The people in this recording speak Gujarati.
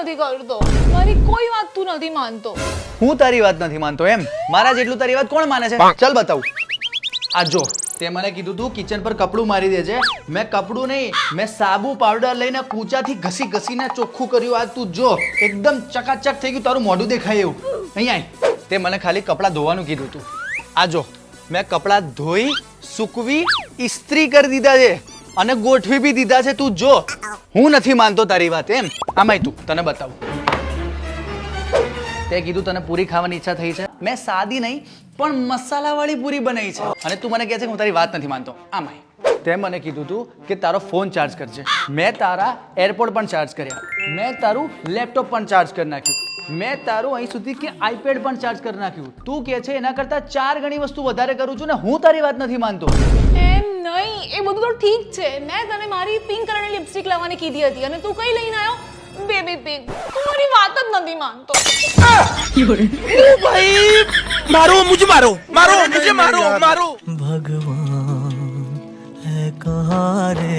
નથી કરતો, મારી કોઈ વાત તું નથી માનતો. હું તારી વાત નથી માનતો એમ? મારા જેટલું તારી વાત કોણ માને છે? ચાલ બતાવું. આ જો, તે મને કીધું તું કિચન પર કપડું મારી દેજે. મેં કપડું નહીં, મેં સાબુ પાવડર લઈને કૂચાથી ઘસીને ચોખ્ખું કર્યું. આ તું જો, એકદમ ચકાચક થઈ ગયું, તારું મોઢું દેખાય એવું. અહીં આય. તે મને ખાલી કપડાં ધોવાનું કીધું તું. આ જો, મેં કપડાં ધોઈ સૂકવી ઇસ્ત્રી કરી દીધા છે અને ગોઠવી બી દીધા છે. તું જો, હું નથી માનતો તારી વાત એમ? આમાંય તું, તને બતાવું. તે કીધું તને પૂરી ખાવાની ઈચ્છા થઈ છે. મેં સાદી નહીં પણ મસાલાવાળી પૂરી બનાવી છે અને તું મને કહે છે કે હું તારી વાત નથી માનતો. આમાંય તે મને કીધું તું કે તારો ફોન ચાર્જ કરજે. મેં તારા એરપોર્ટ પણ ચાર્જ કર્યા. મેં તારું લેપટોપ પણ ચાર્જ કરી નાખ્યું. મેં તારું અહીં સુધી કે આઈપેડ પણ ચાર્જ કરી નાખ્યું. તું કહે છે એના કરતાં 4 ગણી વસ્તુ વધારે કરું છું ને હું તારી વાત નથી માનતો. એમ નહીં, એ બધું તો ઠીક છે. મેં તને મારી પિંક કલરની લિપસ્ટિક લાવવાની કીધી હતી અને તું કઈ લઈને આવ્યો? Baby pink. તું મારી વાત જ નથી માનતો. भाई मारो मुझे, मारो मारो मुझे, मारो मारो. भगवान है कहाँ रे